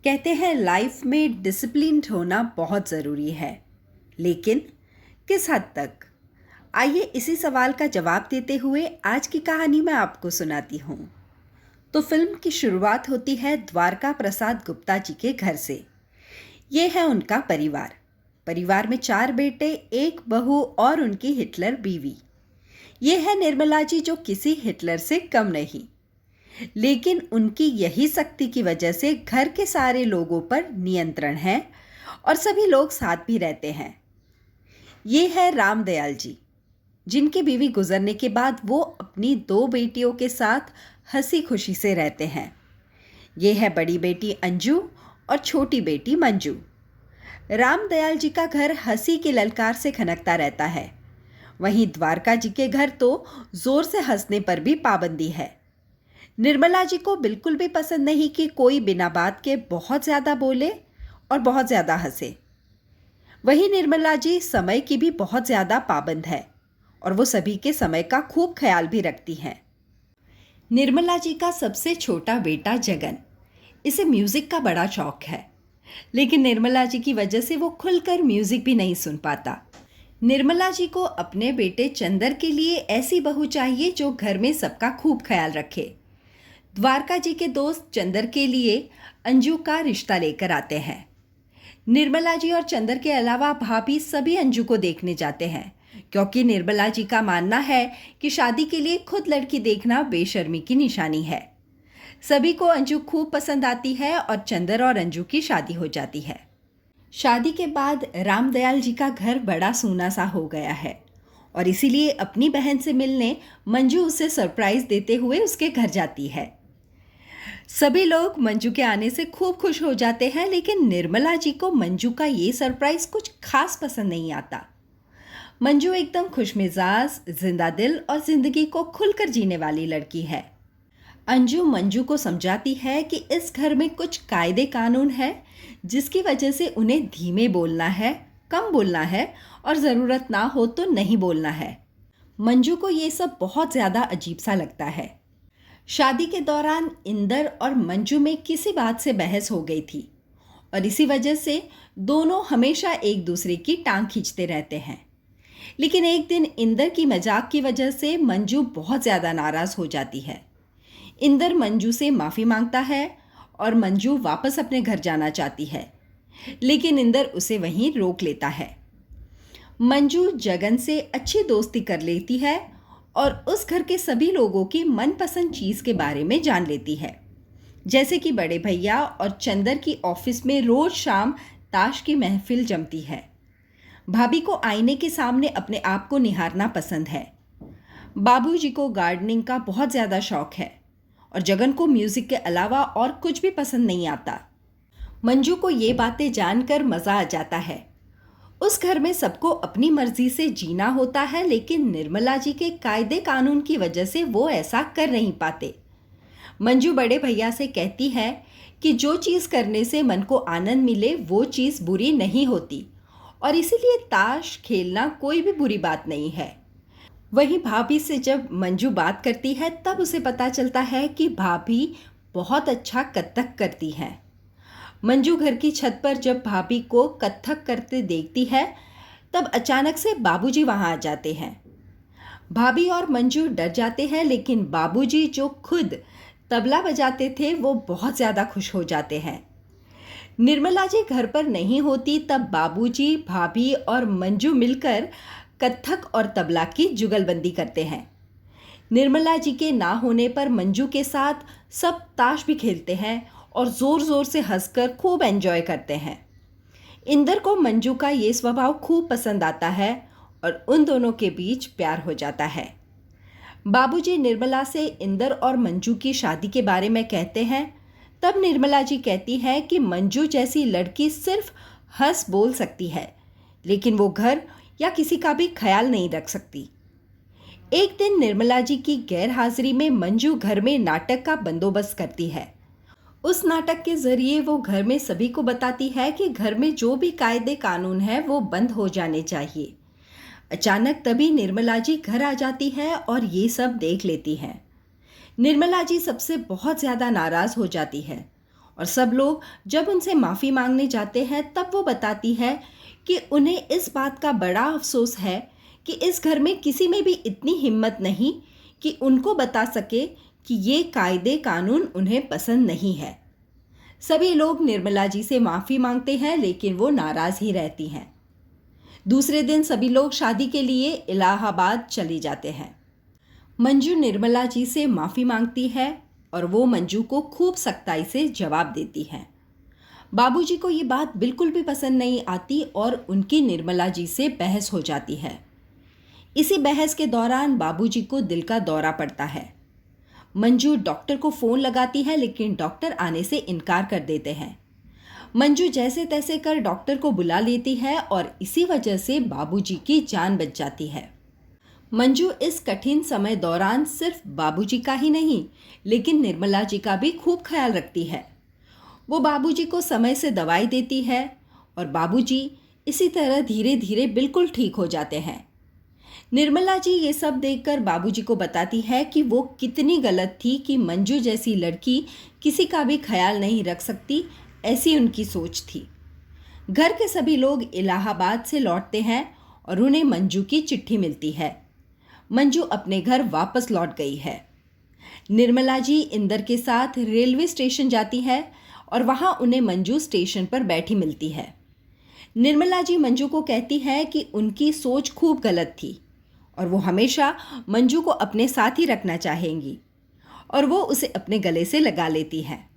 कहते हैं लाइफ में डिसिप्लिन्ड होना बहुत ज़रूरी है, लेकिन किस हद तक? आइए इसी सवाल का जवाब देते हुए आज की कहानी मैं आपको सुनाती हूँ। तो फिल्म की शुरुआत होती है द्वारका प्रसाद गुप्ता जी के घर से। ये है उनका परिवार। परिवार में 4 बेटे, एक बहू और उनकी हिटलर बीवी। ये है निर्मला जी जो किसी हिटलर से कम नहीं, लेकिन उनकी यही शक्ति की वजह से घर के सारे लोगों पर नियंत्रण है और सभी लोग साथ भी रहते हैं। ये है रामदयाल जी, जिनकी बीवी गुजरने के बाद वो अपनी 2 बेटियों के साथ हंसी खुशी से रहते हैं। ये है बड़ी बेटी अंजू और छोटी बेटी मंजू। रामदयाल जी का घर हंसी की ललकार से खनकता रहता है। वहीं द्वारका जी के घर तो जोर से हंसने पर भी पाबंदी है। निर्मला जी को बिल्कुल भी पसंद नहीं कि कोई बिना बात के बहुत ज़्यादा बोले और बहुत ज़्यादा हंसे। वहीं निर्मला जी समय की भी बहुत ज़्यादा पाबंद है और वो सभी के समय का खूब ख्याल भी रखती हैं। निर्मला जी का सबसे छोटा बेटा जगन, इसे म्यूज़िक का बड़ा शौक है, लेकिन निर्मला जी की वजह से वो खुलकर म्यूज़िक भी नहीं सुन पाता। निर्मला जी को अपने बेटे चंदर के लिए ऐसी बहू चाहिए जो घर में सबका खूब ख्याल रखे। द्वारका जी के दोस्त चंदर के लिए अंजू का रिश्ता लेकर आते हैं। निर्मला जी और चंदर के अलावा भाभी सभी अंजू को देखने जाते हैं, क्योंकि निर्मला जी का मानना है कि शादी के लिए खुद लड़की देखना बेशर्मी की निशानी है। सभी को अंजू खूब पसंद आती है और चंदर और अंजू की शादी हो जाती है। शादी के बाद रामदयाल जी का घर बड़ा सूना सा हो गया है और इसीलिए अपनी बहन से मिलने मंजू उसे सरप्राइज देते हुए उसके घर जाती है। सभी लोग मंजू के आने से खूब खुश हो जाते हैं, लेकिन निर्मला जी को मंजू का ये सरप्राइज कुछ खास पसंद नहीं आता। मंजू एकदम खुशमिजाज, जिंदा दिल और जिंदगी को खुलकर जीने वाली लड़की है। अंजू मंजू को समझाती है कि इस घर में कुछ कायदे कानून है, जिसकी वजह से उन्हें धीमे बोलना है, कम बोलना है और ज़रूरत ना हो तो नहीं बोलना है। मंजू को ये सब बहुत ज़्यादा अजीब सा लगता है। शादी के दौरान इंदर और मंजू में किसी बात से बहस हो गई थी और इसी वजह से दोनों हमेशा एक दूसरे की टांग खींचते रहते हैं। लेकिन एक दिन इंदर की मजाक की वजह से मंजू बहुत ज़्यादा नाराज़ हो जाती है। इंदर मंजू से माफ़ी मांगता है और मंजू वापस अपने घर जाना चाहती है, लेकिन इंदर उसे वहीं रोक लेता है। मंजू जगन से अच्छी दोस्ती कर लेती है और उस घर के सभी लोगों की मनपसंद चीज़ के बारे में जान लेती है, जैसे कि बड़े भैया और चंदर की ऑफिस में रोज़ शाम ताश की महफिल जमती है। भाभी को आईने के सामने अपने आप को निहारना पसंद है। बाबूजी को गार्डनिंग का बहुत ज़्यादा शौक है और जगन को म्यूज़िक के अलावा और कुछ भी पसंद नहीं आता। मंजू को ये बातें जानकर मज़ा आ जाता है। उस घर में सबको अपनी मर्जी से जीना होता है, लेकिन निर्मला जी के कायदे कानून की वजह से वो ऐसा कर नहीं पाते। मंजू बड़े भैया से कहती है कि जो चीज़ करने से मन को आनंद मिले वो चीज़ बुरी नहीं होती और इसीलिए ताश खेलना कोई भी बुरी बात नहीं है। वहीं भाभी से जब मंजू बात करती है तब उसे पता चलता है कि भाभी बहुत अच्छा कत्थक करती हैं। मंजू घर की छत पर जब भाभी को कत्थक करते देखती है तब अचानक से बाबूजी वहां आ जाते हैं। भाभी और मंजू डर जाते हैं, लेकिन बाबूजी जो खुद तबला बजाते थे वो बहुत ज़्यादा खुश हो जाते हैं। निर्मला जी घर पर नहीं होती तब बाबूजी, भाभी और मंजू मिलकर कत्थक और तबला की जुगलबंदी करते हैं। निर्मला जी के ना होने पर मंजू के साथ सब ताश भी खेलते हैं और ज़ोर ज़ोर से हंसकर खूब एंजॉय करते हैं। इंदर को मंजू का ये स्वभाव खूब पसंद आता है और उन दोनों के बीच प्यार हो जाता है। बाबूजी निर्मला से इंदर और मंजू की शादी के बारे में कहते हैं, तब निर्मला जी कहती है कि मंजू जैसी लड़की सिर्फ हंस बोल सकती है, लेकिन वो घर या किसी का भी ख्याल नहीं रख सकती। एक दिन निर्मला जी की गैर हाजिरी में मंजू घर में नाटक का बंदोबस्त करती है। उस नाटक के जरिए वो घर में सभी को बताती है कि घर में जो भी कायदे कानून है वो बंद हो जाने चाहिए। अचानक तभी निर्मला जी घर आ जाती है और ये सब देख लेती हैं। निर्मला जी सबसे बहुत ज़्यादा नाराज़ हो जाती है और सब लोग जब उनसे माफ़ी मांगने जाते हैं तब वो बताती है कि उन्हें इस बात का बड़ा अफसोस है कि इस घर में किसी में भी इतनी हिम्मत नहीं कि उनको बता सके कि ये कायदे कानून उन्हें पसंद नहीं है। सभी लोग निर्मला जी से माफ़ी मांगते हैं लेकिन वो नाराज़ ही रहती हैं। दूसरे दिन सभी लोग शादी के लिए इलाहाबाद चले जाते हैं। मंजू निर्मला जी से माफ़ी मांगती है और वो मंजू को खूब सख्ताई से जवाब देती है। बाबूजी को ये बात बिल्कुल भी पसंद नहीं आती और उनकी निर्मला जी से बहस हो जाती है। इसी बहस के दौरान बाबूजी को दिल का दौरा पड़ता है। मंजू डॉक्टर को फ़ोन लगाती है लेकिन डॉक्टर आने से इनकार कर देते हैं। मंजू जैसे तैसे कर डॉक्टर को बुला लेती है और इसी वजह से बाबूजी की जान बच जाती है। मंजू इस कठिन समय दौरान सिर्फ बाबूजी का ही नहीं लेकिन निर्मला जी का भी खूब ख्याल रखती है। वो बाबूजी को समय से दवाई देती है और बाबूजी इसी तरह धीरे धीरे बिल्कुल ठीक हो जाते हैं। निर्मला जी ये सब देखकर बाबूजी को बताती है कि वो कितनी गलत थी कि मंजू जैसी लड़की किसी का भी ख्याल नहीं रख सकती, ऐसी उनकी सोच थी। घर के सभी लोग इलाहाबाद से लौटते हैं और उन्हें मंजू की चिट्ठी मिलती है। मंजू अपने घर वापस लौट गई है। निर्मला जी इंदर के साथ रेलवे स्टेशन जाती है और वहाँ उन्हें मंजू स्टेशन पर बैठी मिलती है। निर्मला जी मंजू को कहती है कि उनकी सोच खूब गलत थी और वो हमेशा मंजू को अपने साथ ही रखना चाहेंगी और वो उसे अपने गले से लगा लेती हैं।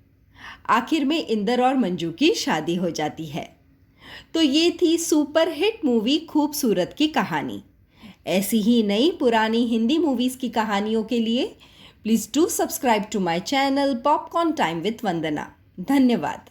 आखिर में इंदर और मंजू की शादी हो जाती है। तो ये थी सुपर हिट मूवी खूबसूरत की कहानी। ऐसी ही नई पुरानी हिंदी मूवीज़ की कहानियों के लिए please do subscribe to my channel popcorn time with Vandana. धन्यवाद।